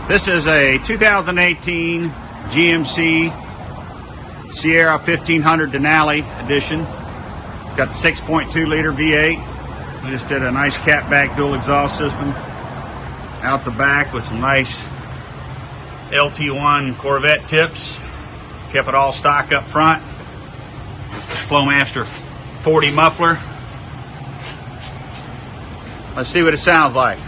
This is a 2018 GMC Sierra 1500 Denali edition. It's got the 6.2 liter V8. We just did a nice catback dual exhaust system out the back with some nice LT1 Corvette tips. Kept it all stock up front. Flowmaster 40 muffler. Let's see what it sounds like.